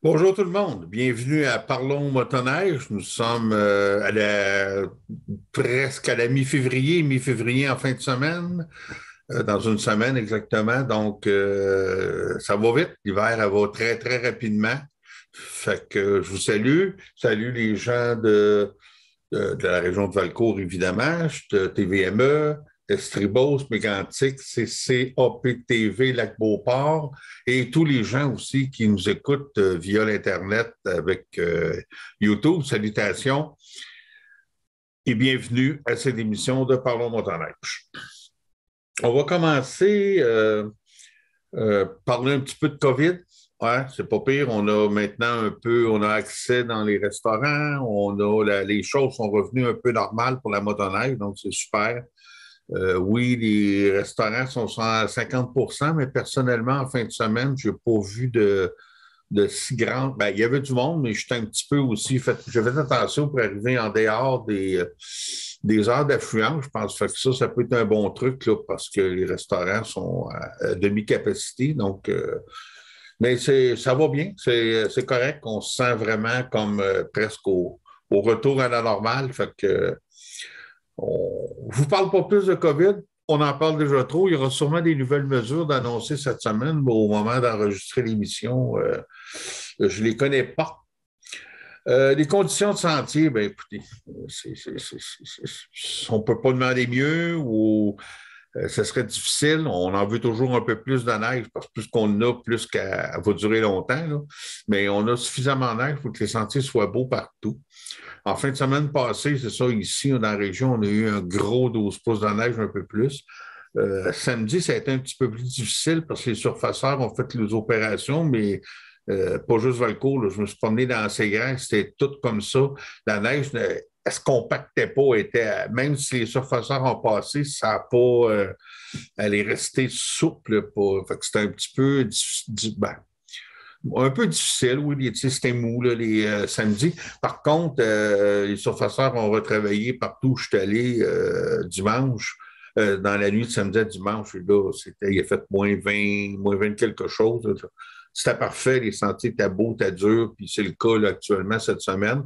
Bonjour tout le monde, bienvenue à Parlons motoneige. Nous sommes presque à la mi-février en fin de semaine, dans une semaine exactement. Donc, ça va vite, l'hiver elle va très, très rapidement. Fait que je vous salue les gens de la région de Valcourt, évidemment, de TVME, Estribos, Mégantic, CCAP-TV, Lac-Beauport, et tous les gens aussi qui nous écoutent via l'Internet avec YouTube. Salutations et bienvenue à cette émission de Parlons motoneige. On va commencer parler un petit peu de COVID. Ouais, c'est pas pire. On a maintenant on a accès dans les restaurants. Les choses sont revenues un peu normales pour la motoneige, donc c'est super. Oui, les restaurants sont à 50%, mais personnellement, en fin de semaine, je n'ai pas vu de si grande. Ben, il y avait du monde, mais j'étais un petit peu aussi j'ai fait attention pour arriver en dehors des heures d'affluence. Je pense que ça peut être un bon truc là, parce que les restaurants sont à demi-capacité. Donc, mais ça va bien, c'est correct. On se sent vraiment comme presque au retour à la normale. Fait que je vous parle pas plus de COVID. On en parle déjà trop. Il y aura sûrement des nouvelles mesures d'annoncer cette semaine, mais au moment d'enregistrer l'émission, je les connais pas. Les conditions de sentier, ben écoutez, on ne peut pas demander mieux ou ce serait difficile. On en veut toujours un peu plus de neige parce que plus qu'on a, plus qu'elle va durer longtemps. Là. Mais on a suffisamment de neige pour que les sentiers soient beaux partout. En fin de semaine passée, c'est ça, ici, dans la région, on a eu un gros 12 pouces de neige, un peu plus. Samedi, ça a été un petit peu plus difficile parce que les surfaceurs ont fait les opérations, mais pas juste Valcourt. Là, je me suis promené dans Séguin, c'était tout comme ça. La neige, elle se compactait pas, même si les surfaceurs ont passé, ça n'a pas, elle est restée souple. Fait que c'était un petit peu ben, un peu difficile, oui, c'était mou là, les samedis. Par contre, les surfaceurs ont retravaillé partout où je suis allé dimanche, dans la nuit de samedi à dimanche. Là, il a fait moins 20 quelque chose. Là. C'était parfait, les sentiers étaient beaux, étaient durs, puis c'est le cas là, actuellement cette semaine.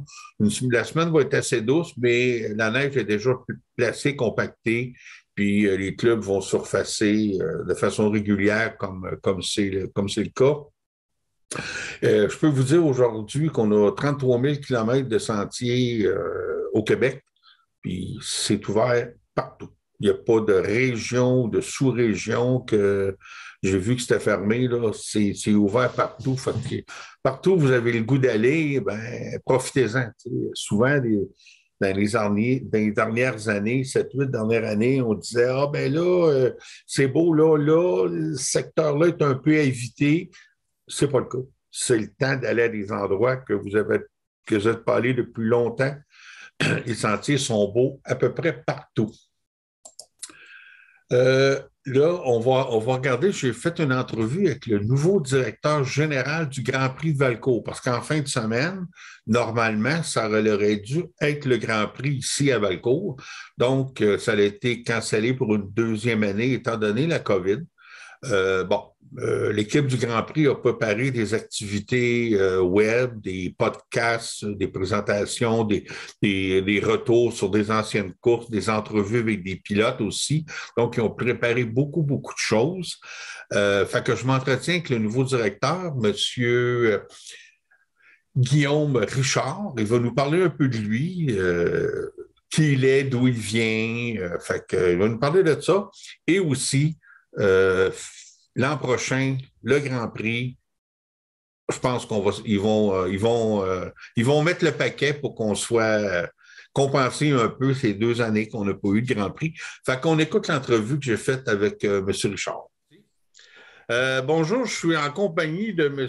La semaine va être assez douce, mais la neige est déjà placée, compactée, puis les clubs vont surfacer de façon régulière comme c'est le cas. Je peux vous dire aujourd'hui qu'on a 33 000 kilomètres de sentiers au Québec, puis c'est ouvert partout. Il n'y a pas de région, de sous-région que j'ai vu que c'était fermé. Là. C'est ouvert partout. Fait que partout où vous avez le goût d'aller, ben, profitez-en. Souvent, dans les dernières années, 7, 8 dernières années, on disait ah ben là, c'est beau, là, ce secteur-là est un peu à éviter. C'est pas le cas. C'est le temps d'aller à des endroits que vous n'êtes pas allé depuis longtemps. Les sentiers sont beaux à peu près partout. Là, on va regarder, j'ai fait une entrevue avec le nouveau directeur général du Grand Prix de Valcourt, parce qu'en fin de semaine, normalement, ça aurait dû être le Grand Prix ici à Valcourt. Donc, ça a été cancellé pour une deuxième année, étant donné la COVID. Bon, l'équipe du Grand Prix a préparé des activités web, des podcasts, des présentations, des retours sur des anciennes courses, des entrevues avec des pilotes aussi. Donc, ils ont préparé beaucoup, beaucoup de choses. Fait que je m'entretiens avec le nouveau directeur, Monsieur Guillaume Richard. Il va nous parler un peu de lui, qui il est, d'où il vient. Fait que, il va nous parler de ça. Et aussi, euh, l'an prochain, le Grand Prix, je pense ils vont mettre le paquet pour qu'on soit compenser un peu ces 2 années qu'on n'a pas eu de Grand Prix. Fait qu'on écoute l'entrevue que j'ai faite avec M. Richard. Bonjour, je suis en compagnie de M.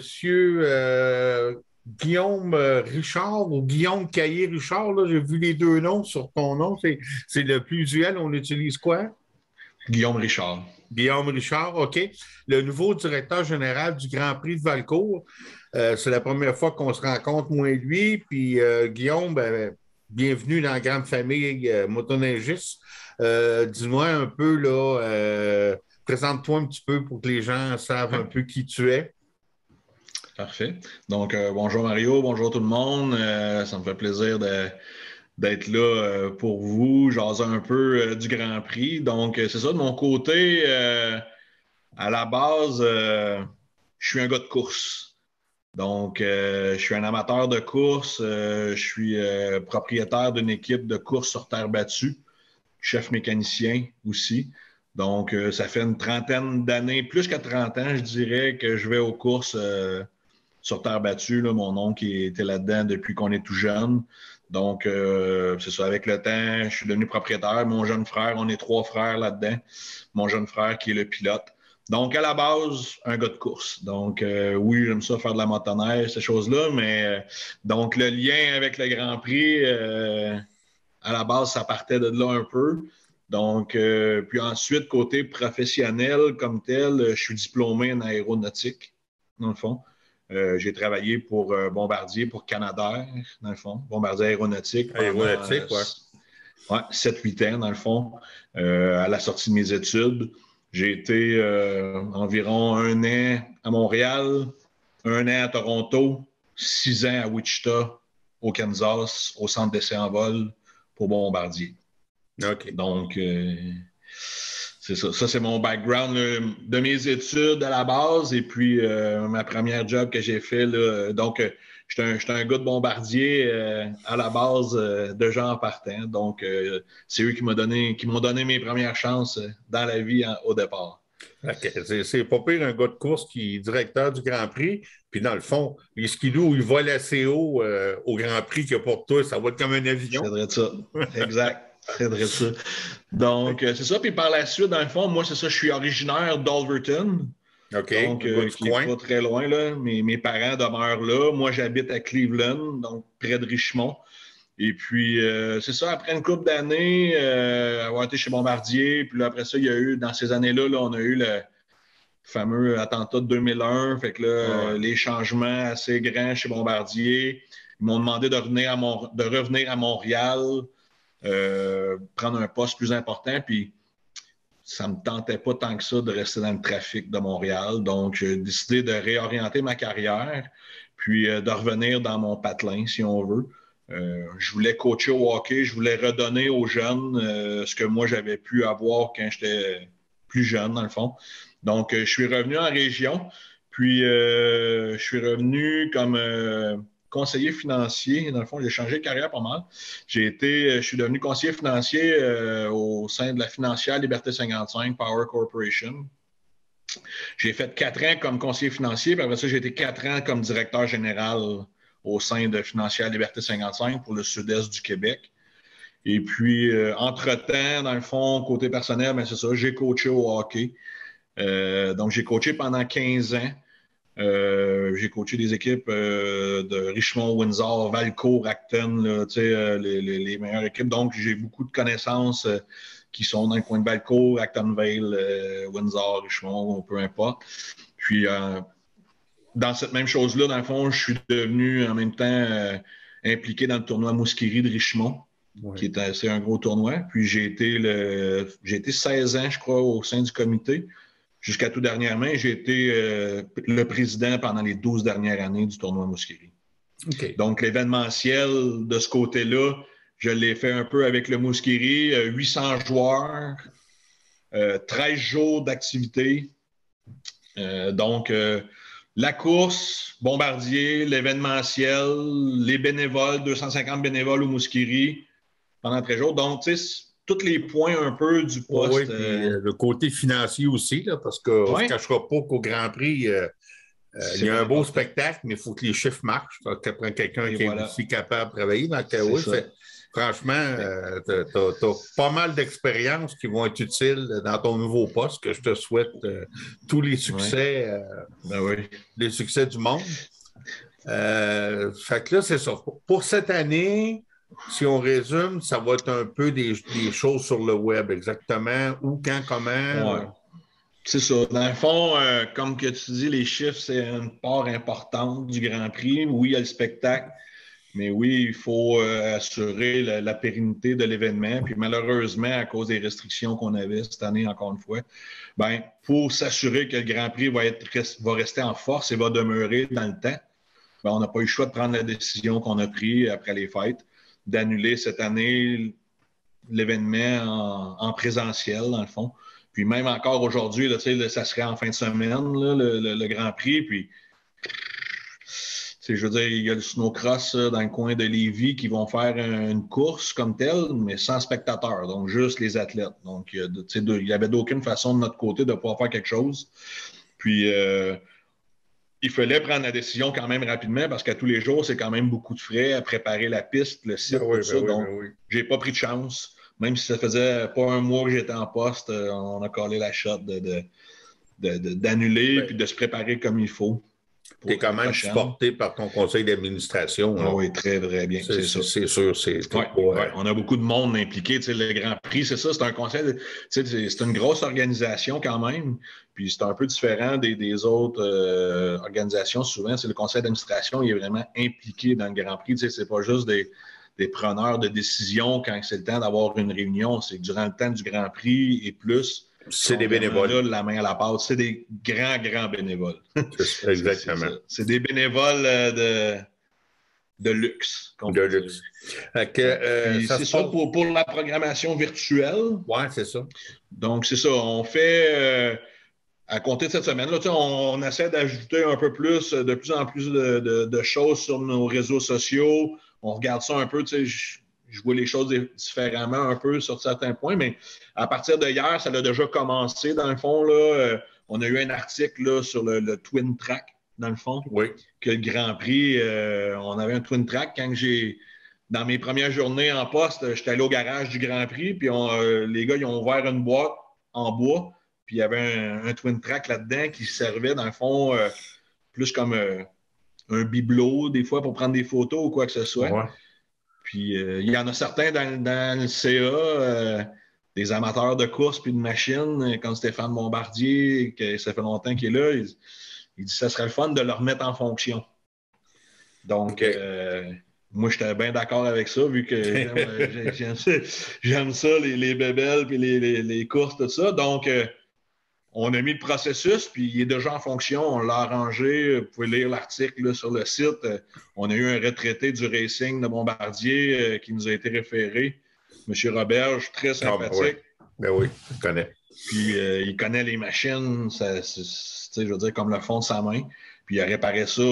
Guillaume Richard ou Guillaume Caillé-Richard. Là, j'ai vu les deux noms sur ton nom. C'est le plus usuel. On utilise quoi? Guillaume Richard. Guillaume Richard, OK. Le nouveau directeur général du Grand Prix de Valcourt. C'est la première fois qu'on se rencontre, moi et lui. Puis Guillaume, ben, bienvenue dans la grande famille motoneigiste. Dis-moi un peu, là, présente-toi un petit peu pour que les gens savent un peu qui tu es. Parfait. Donc, bonjour Mario, bonjour tout le monde. Ça me fait plaisir d'être là pour vous, jaser un peu du Grand Prix. Donc, c'est ça, de mon côté, à la base, je suis un gars de course. Donc, je suis un amateur de course. Je suis propriétaire d'une équipe de course sur terre battue, chef mécanicien aussi. Donc, ça fait une trentaine d'années, plus que 30 ans, je dirais, que je vais aux courses sur terre battue. Là, mon oncle était là-dedans depuis qu'on est tout jeune. Donc, c'est ça, avec le temps, je suis devenu propriétaire. Mon jeune frère, on est 3 frères là-dedans. Mon jeune frère qui est le pilote. Donc, à la base, un gars de course. Donc, oui, j'aime ça faire de la motoneige, ces choses-là, mais donc, le lien avec le Grand Prix, à la base, ça partait de là un peu. Donc, puis ensuite, côté professionnel comme tel, je suis diplômé en aéronautique, dans le fond. J'ai travaillé pour Bombardier, pour Canadair, dans le fond, Bombardier aéronautique pendant Aéronautique, ouais. 7-8 ans, dans le fond, à la sortie de mes études. J'ai été environ 1 an à Montréal, 1 an à Toronto, 6 ans à Wichita, au Kansas, au centre d'essai en vol pour Bombardier. OK. Donc, c'est ça. Ça, c'est mon background là, de mes études à la base. Et puis, ma première job que j'ai fait, là, donc, j'étais un gars de Bombardier à la base de gens en partant. Donc, c'est eux qui m'ont donné mes premières chances dans la vie au départ. OK. C'est pas pire un gars de course qui est directeur du Grand Prix. Puis dans le fond, les skidoo, ils volent assez haut au Grand Prix que pour toi, ça va être comme un avion. C'est vrai de ça. Exact. C'est vrai de ça. Donc, c'est ça. Puis par la suite, dans le fond, moi, c'est ça, je suis originaire d'Alverton. OK. Donc, qui n'est pas très loin, là. Mes parents demeurent là. Moi, j'habite à Cleveland, donc près de Richmond. Et puis, c'est ça, après une couple d'années, avoir été chez Bombardier, puis là, après ça, il y a eu, dans ces années-là, là, on a eu le fameux attentat de 2001. Fait que là, les changements assez grands chez Bombardier. Ils m'ont demandé de revenir à Montréal, prendre un poste plus important, puis ça ne me tentait pas tant que ça de rester dans le trafic de Montréal. Donc, j'ai décidé de réorienter ma carrière, puis de revenir dans mon patelin, si on veut. Je voulais coacher au hockey, je voulais redonner aux jeunes ce que moi, j'avais pu avoir quand j'étais plus jeune, dans le fond. Donc, je suis revenu en région, puis je suis revenu comme conseiller financier. Dans le fond, j'ai changé de carrière pas mal. Je suis devenu conseiller financier au sein de la financière Liberté 55, Power Corporation. J'ai fait 4 ans comme conseiller financier, puis après ça, j'ai été 4 ans comme directeur général au sein de Financière Liberté 55 pour le sud-est du Québec. Et puis, entre-temps, dans le fond, côté personnel, ben c'est ça, j'ai coaché au hockey. Donc, j'ai coaché pendant 15 ans. J'ai coaché des équipes de Richmond, Windsor, Valcourt, Acton, là, les meilleures équipes. Donc, j'ai beaucoup de connaissances qui sont dans le coin de Valcourt, Actonville, Windsor, Richmond, peu importe. Puis, dans cette même chose-là, dans le fond, je suis devenu en même temps impliqué dans le tournoi Mouskiri de Richmond, qui est assez un gros tournoi. Puis, j'ai été 16 ans, je crois, au sein du comité. Jusqu'à tout dernièrement, j'ai été le président pendant les 12 dernières années du tournoi Mouskiri. Okay. Donc, l'événementiel de ce côté-là, je l'ai fait un peu avec le Mouskiri, 800 joueurs, 13 jours d'activité. Donc, la course, Bombardier, l'événementiel, les bénévoles, 250 bénévoles au Mouskiri pendant 13 jours. Donc, tu sais, tous les points un peu du poste. Oui, puis le côté financier aussi, là, parce qu'on ne se cachera pas qu'au Grand Prix, il y a un beau spectacle, mais il faut que les chiffres marchent. Ça prend quelqu'un qui est aussi capable de travailler. Donc, oui, franchement, tu as pas mal d'expériences qui vont être utiles dans ton nouveau poste, que je te souhaite tous les succès, les succès du monde. Fait que là, c'est ça. Pour cette année, si on résume, ça va être un peu des choses sur le web, exactement. Où, quand, comment. Ouais. C'est ça. Dans le fond, comme que tu dis, les chiffres, c'est une part importante du Grand Prix. Oui, il y a le spectacle, Mais oui, il faut assurer la pérennité de l'événement. Puis malheureusement, à cause des restrictions qu'on avait cette année, encore une fois, ben, pour s'assurer que le Grand Prix va rester en force et va demeurer dans le temps, ben, on n'a pas eu le choix de prendre la décision qu'on a prise après les fêtes, d'annuler cette année l'événement en présentiel, dans le fond. Puis même encore aujourd'hui, ça serait en fin de semaine, là, le Grand Prix. Puis je veux dire, il y a le snowcross dans le coin de Lévis qui vont faire une course comme telle, mais sans spectateurs, donc juste les athlètes. Donc, il n'y avait d'aucune façon de notre côté de pouvoir faire quelque chose. Puis, il fallait prendre la décision quand même rapidement parce qu'à tous les jours, c'est quand même beaucoup de frais à préparer la piste, le site, tout ça. Donc, j'ai pas pris de chance. Même si ça faisait pas un mois que j'étais en poste, on a collé la shot d'annuler puis de se préparer comme il faut. Tu es quand même supporté par ton conseil d'administration. Ah oui, très, très bien. C'est ça. C'est sûr. On a beaucoup de monde impliqué. Le Grand Prix, c'est ça, c'est un conseil. C'est une grosse organisation quand même. Puis c'est un peu différent des autres organisations. Souvent, c'est le conseil d'administration qui est vraiment impliqué dans le Grand Prix. C'est pas juste des preneurs de décision quand c'est le temps d'avoir une réunion. C'est que durant le temps du Grand Prix et plus. C'est des bénévoles. Là, la main à la pâte. C'est des grands bénévoles. Exactement. C'est des bénévoles de luxe. De luxe. C'est ça pour la programmation virtuelle. Oui, c'est ça. Donc, c'est ça. On fait, à compter de cette semaine, là, on essaie d'ajouter un peu plus, de plus en plus de choses sur nos réseaux sociaux. On regarde ça un peu, je vois les choses différemment un peu sur certains points, mais à partir de hier, ça a déjà commencé, dans le fond. Là, on a eu un article là, sur le Twin Track, dans le fond, que le Grand Prix, on avait un Twin Track. Quand dans mes premières journées en poste, j'étais allé au garage du Grand Prix, puis les gars, ils ont ouvert une boîte en bois, puis il y avait un Twin Track là-dedans qui servait, dans le fond, plus comme un bibelot, des fois, pour prendre des photos ou quoi que ce soit. Ouais. Puis il y en a certains dans le CA, des amateurs de course puis de machines, comme Stéphane Bombardier, que ça fait longtemps qu'il est là, il dit que ça serait le fun de le remettre en fonction. Donc, moi, j'étais bien d'accord avec ça, vu que j'aime ça, les bébelles puis les courses, tout ça. Donc, on a mis le processus, puis il est déjà en fonction. On l'a arrangé. Vous pouvez lire l'article là, sur le site. On a eu un retraité du racing de Bombardier qui nous a été référé. M. Roberge, très sympathique. Ben oui, je connais. Puis il connaît les machines, je veux dire, comme le fond de sa main. Puis il a réparé ça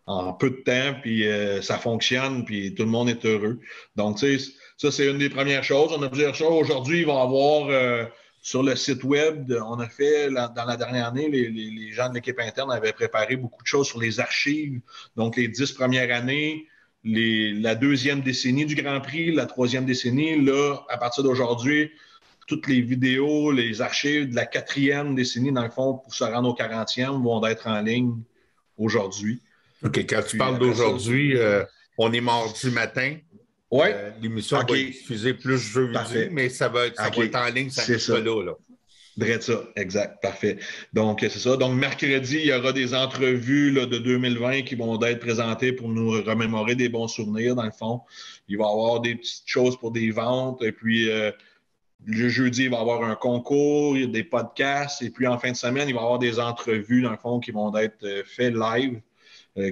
en peu de temps, puis ça fonctionne, puis tout le monde est heureux. Donc, tu sais, ça, c'est une des premières choses. On a plusieurs choses. Aujourd'hui, il va y avoir... sur le site web, on a fait, dans la dernière année, les gens de l'équipe interne avaient préparé beaucoup de choses sur les archives. Donc, les 10 premières années, la deuxième décennie du Grand Prix, la troisième décennie. Là, à partir d'aujourd'hui, toutes les vidéos, les archives de la quatrième décennie, dans le fond, pour se rendre au 40e, vont être en ligne aujourd'hui. OK, quand tu parles d'aujourd'hui, on est mardi matin. Oui. L'émission va être diffusée plus jeudi, mais ça va être en ligne, ça reste pas là. Drette ça, exact, parfait. Donc, c'est ça. Donc, mercredi, il y aura des entrevues là, de 2020 qui vont être présentées pour nous remémorer des bons souvenirs, dans le fond. Il va y avoir des petites choses pour des ventes. Et puis, le jeudi, il va y avoir un concours, des podcasts. Et puis, en fin de semaine, il va y avoir des entrevues, dans le fond, qui vont être faites live,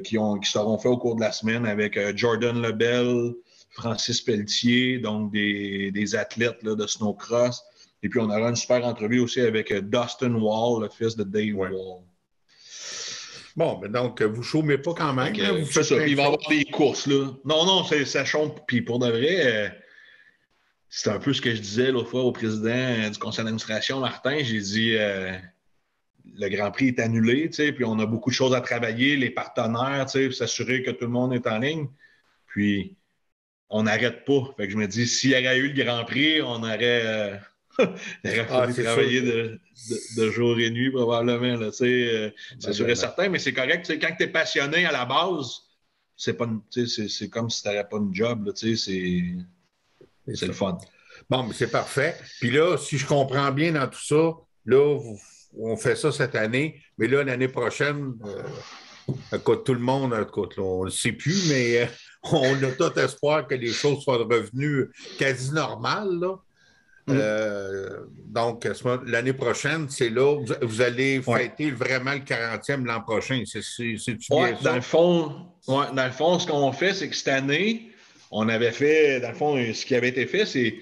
qui seront faites au cours de la semaine avec Jordan Lebel, Francis Pelletier, donc des athlètes là, de snowcross. Et puis, on aura une super entrevue aussi avec Dustin Wall, le fils de Dave Wall. Bon, mais donc, vous ne chômez pas quand même. Là, c'est ça. Puis, il va y avoir des courses. Là. Non, ça chôme. Puis, pour de vrai, c'est un peu ce que je disais l'autre fois au président du conseil d'administration, Martin. J'ai dit, le Grand Prix est annulé, puis on a beaucoup de choses à travailler, les partenaires, s'assurer que tout le monde est en ligne. Puis, on n'arrête pas. Fait que je me dis, s'il y avait eu le Grand Prix, on aurait travailler de jour et nuit, probablement. Là, c'est sûr et certain, mais c'est correct. Quand tu es passionné à la base, c'est comme si tu n'avais pas une job. C'est le fun. Bon, mais c'est parfait. Puis là, si je comprends bien dans tout ça, là, on fait ça cette année, mais là, l'année prochaine, Écoute, tout le monde, écoute, là, on ne le sait plus, mais on a tout espoir que les choses soient revenues quasi normales, là. Mm. Donc, l'année prochaine, c'est là, vous allez Ouais. fêter vraiment le 40e l'an prochain. C'est-tu Ouais, bien ça? dans le fond, ce qu'on fait, c'est que cette année, on avait fait, dans le fond, ce qui avait été fait, c'est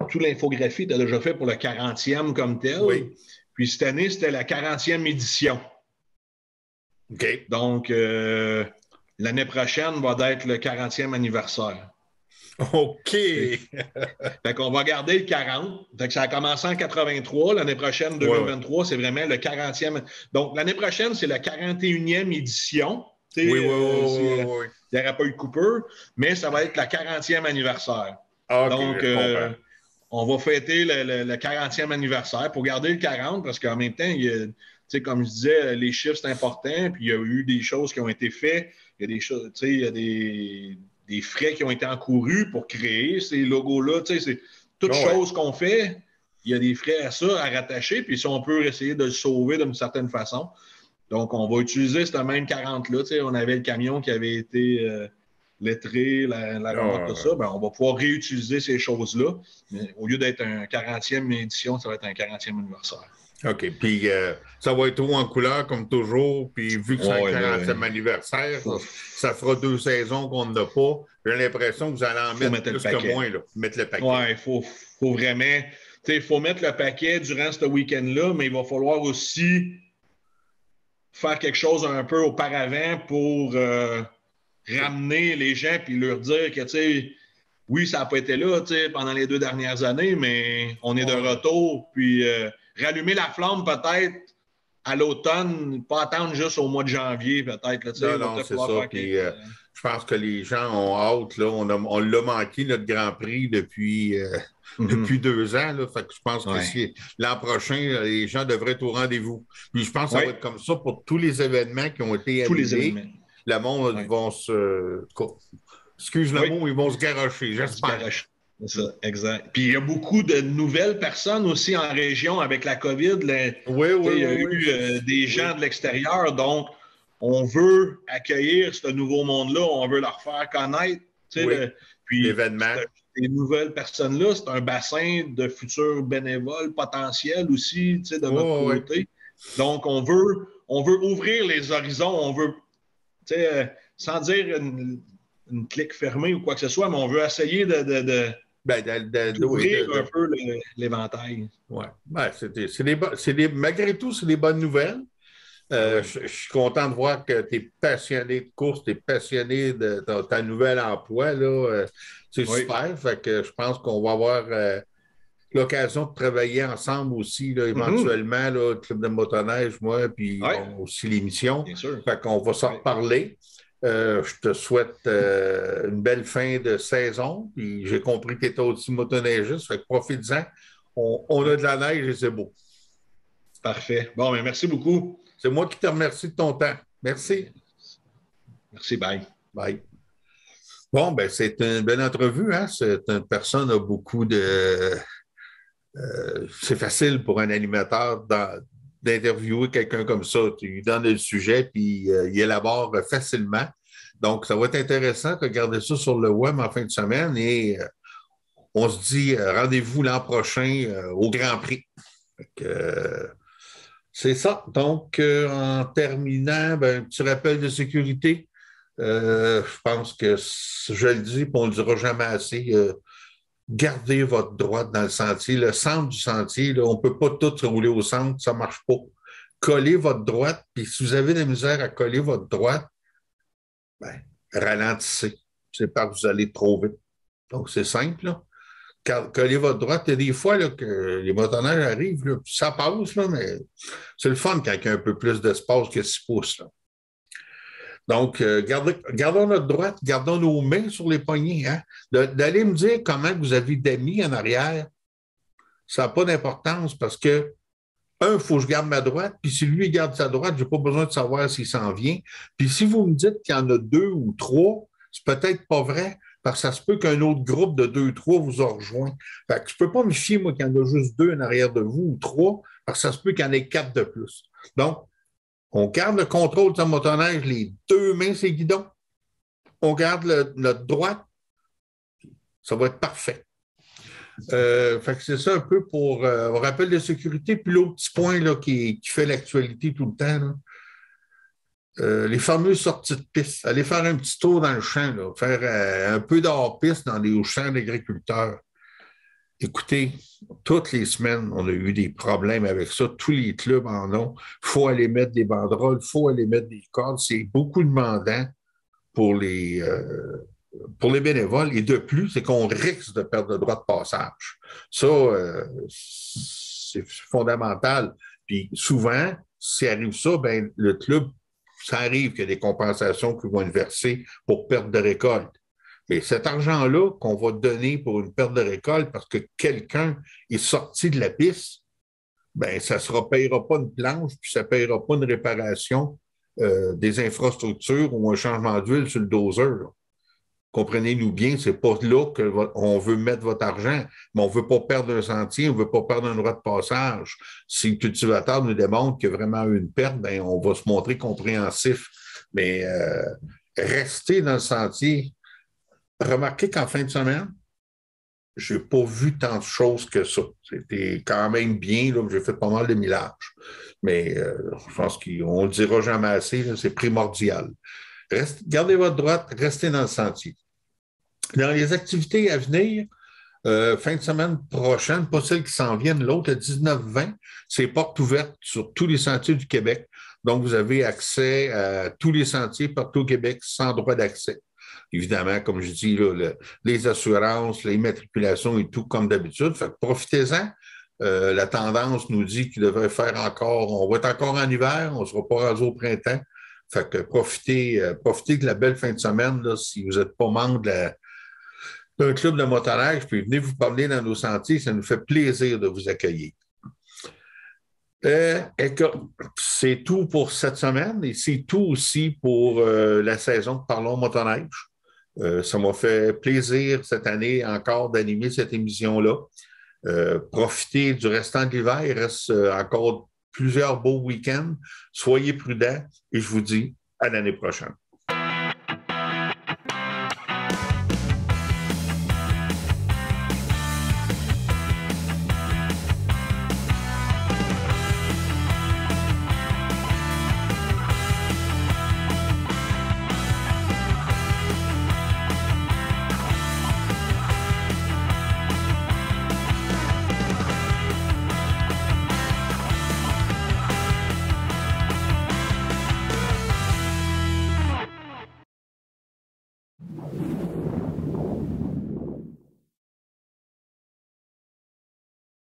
toute l'infographie était déjà fait pour le 40e comme tel. Oui. Puis cette année, c'était la 40e édition. OK. Donc, l'année prochaine va être le 40e anniversaire. OK. Fait qu'on va garder le 40. Fait que ça a commencé en 83. L'année prochaine, Oui, oui. 2023, c'est vraiment le 40e. Donc, l'année prochaine, c'est la 41e édition. Oui, oui, Il oui, oui, oui. n'y aura pas eu de coupure, mais ça va être la 40e anniversaire. Ah, OK, Donc, je comprends. on va fêter le 40e anniversaire pour garder le 40 parce qu'en même temps, comme je disais, les chiffres, c'est important. Puis il y a eu des choses qui ont été faites. Il y a des choses, il y a des frais qui ont été encourus pour créer ces logos-là. C'est toute Ah, ouais. chose qu'on fait, il y a des frais à ça, à rattacher. Puis si on peut essayer de le sauver d'une certaine façon. Donc, on va utiliser ce même 40-là. On avait le camion qui avait été lettré, la remorque, tout Ah, ça. Ben, on va pouvoir réutiliser ces choses-là. Mais au lieu d'être un 40e édition, ça va être un 40e anniversaire. OK. Puis, ça va être haut en couleur comme toujours. Puis, vu que c'est un Ouais, là, 40e anniversaire, faut, ça fera 2 saisons qu'on n'a pas. J'ai l'impression que vous allez en faut mettre mettre le plus que paquet. moins, là. Mettre le paquet. Ouais, faut vraiment. Il faut mettre le paquet durant ce week-end-là, mais il va falloir aussi faire quelque chose un peu auparavant pour ramener les gens puis leur dire que, oui, ça n'a pas été là pendant les 2 dernières années, mais on est de Ouais. retour. Puis rallumer la flamme peut-être à l'automne, pas attendre juste au mois de janvier, peut-être. Non, Il va non, peut-être c'est falloir ça. faire Puis, quelques. je pense que les gens ont hâte, là. On l'a manqué, notre Grand Prix, depuis Mhm. 2 ans, là. Fait que je pense que Ouais. si l'an prochain, les gens devraient être au rendez-vous. Puis, je pense que ça va Ouais, être comme ça pour tous les événements qui ont été tous les annulés. événements. Le monde Ouais. vont se. Excuse le Oui, mot, ils vont se garrocher, on se dit j'espère. garoche. C'est ça, exact. Puis il y a beaucoup de nouvelles personnes aussi en région avec la COVID. Oui, oui, Il y a oui, eu oui. des gens Oui. de l'extérieur, donc on veut accueillir ce nouveau monde-là, on veut leur faire connaître. Oui. Puis L'événement. ces nouvelles personnes-là, c'est un bassin de futurs bénévoles potentiels aussi de notre Oh, oui. côté. Donc on veut ouvrir les horizons, on veut, sans dire une clique fermée ou quoi que ce soit, mais on veut essayer Ben, oui, d'ouvrir un peu l'éventail. ouais. Ben, malgré tout, c'est des bonnes nouvelles. Ben oui. Je suis content de voir que tu es passionné de course, tu es passionné de ta nouvel emploi. Là, c'est Oui. super. Fait que je pense qu'on va avoir l'occasion de travailler ensemble aussi, là, Mm-hmm. éventuellement, là, le club de motoneige, moi, puis Oui, bon, aussi l'émission. bien sûr. Fait qu'on va s'en Oui. reparler. Je te souhaite une belle fin de saison. Puis j'ai compris que tu étais aussi motoneigiste. Fait que profite-en. On Oui. a de la neige et c'est beau. Parfait. Bon, mais merci beaucoup. C'est moi qui te remercie de ton temps. Merci. Merci, bye. Bye. Bon, ben, c'est une belle entrevue, hein? C'est une personne a beaucoup de. C'est facile pour un animateur d'interviewer quelqu'un comme ça. Tu lui donnes le sujet, puis il élabore facilement. Donc, ça va être intéressant de regarder ça sur le web en fin de semaine et on se dit rendez-vous l'an prochain au Grand Prix. Fait que, c'est ça. Donc, en terminant, ben, un petit rappel de sécurité. Je pense que je le dis, puis on ne le dira jamais assez. Gardez votre droite dans le sentier. Le centre du sentier, là, on ne peut pas tout rouler au centre, ça ne marche pas. Collez votre droite, puis si vous avez de la misère à coller votre droite, ben, ralentissez. C'est pas que vous allez trop vite. Donc, c'est simple, là. Collez votre droite. Il y a des fois là, que les motoneiges arrivent, là, ça passe, là, mais c'est le fun quand il y a un peu plus d'espace que 6 pouces. Là. Donc, gardons notre droite, gardons nos mains sur les poignets. Hein? D'aller me dire comment vous avez d'amis en arrière, ça n'a pas d'importance parce que, un, il faut que je garde ma droite, puis si lui garde sa droite, je n'ai pas besoin de savoir s'il s'en vient. Puis si vous me dites qu'il y en a 2 ou 3, c'est peut-être pas vrai, parce que ça se peut qu'un autre groupe de 2 ou 3 vous a rejoint. Fait que je ne peux pas me fier, moi, qu'il y en a juste 2 en arrière de vous ou 3, parce que ça se peut qu'il y en ait 4 de plus. Donc, On garde le contrôle de sa motoneige, les deux mains, c'est guidon. On garde notre droite. Ça va être parfait. Fait que c'est ça un peu pour rappel de sécurité. Puis l'autre petit point là, qui fait l'actualité tout le temps, là, les fameuses sorties de piste. Aller faire un petit tour dans le champ, là, faire un peu d'hors-piste dans les champs d'agriculteurs. Écoutez, toutes les semaines, on a eu des problèmes avec ça. Tous les clubs en ont. Il faut aller mettre des banderoles, il faut aller mettre des cordes. C'est beaucoup demandant pour les bénévoles. Et de plus, c'est qu'on risque de perdre le droit de passage. Ça, c'est fondamental. Puis souvent, si arrive ça, ben, le club, ça arrive qu'il y a des compensations qui vont être versées pour perte de récolte. Mais cet argent-là qu'on va donner pour une perte de récolte parce que quelqu'un est sorti de la piste, ben ça ne payera pas une planche, puis ça ne payera pas une réparation des infrastructures ou un changement d'huile sur le dozer. Là. Comprenez-nous bien, c'est pas là qu'on veut mettre votre argent, mais on ne veut pas perdre un sentier, on ne veut pas perdre un droit de passage. Si le cultivateur nous démontre qu'il y a vraiment eu une perte, ben on va se montrer compréhensif. Mais rester dans le sentier. Remarquez qu'en fin de semaine, je n'ai pas vu tant de choses que ça. C'était quand même bien, là, j'ai fait pas mal de millages. Mais je pense qu'on ne le dira jamais assez, là, c'est primordial. Gardez votre droite, restez dans le sentier. Dans les activités à venir, fin de semaine prochaine, pas celle qui s'en viennent, l'autre, le 19-20, c'est porte ouverte sur tous les sentiers du Québec. Donc, vous avez accès à tous les sentiers partout au Québec sans droit d'accès. Évidemment, comme je dis, là, les assurances, les immatriculations et tout comme d'habitude. Fait que profitez-en. La tendance nous dit qu'il devrait faire encore, on va être encore en hiver, on ne sera pas rasé au printemps. Fait que profitez de la belle fin de semaine, là, si vous n'êtes pas membre d'un club de motoneige, puis venez vous parler dans nos sentiers, ça nous fait plaisir de vous accueillir. C'est tout pour cette semaine et c'est tout aussi pour la saison de Parlons motoneige. Ça m'a fait plaisir cette année encore d'animer cette émission-là. Profitez du restant de l'hiver. Il reste encore plusieurs beaux week-ends. Soyez prudents et je vous dis à l'année prochaine.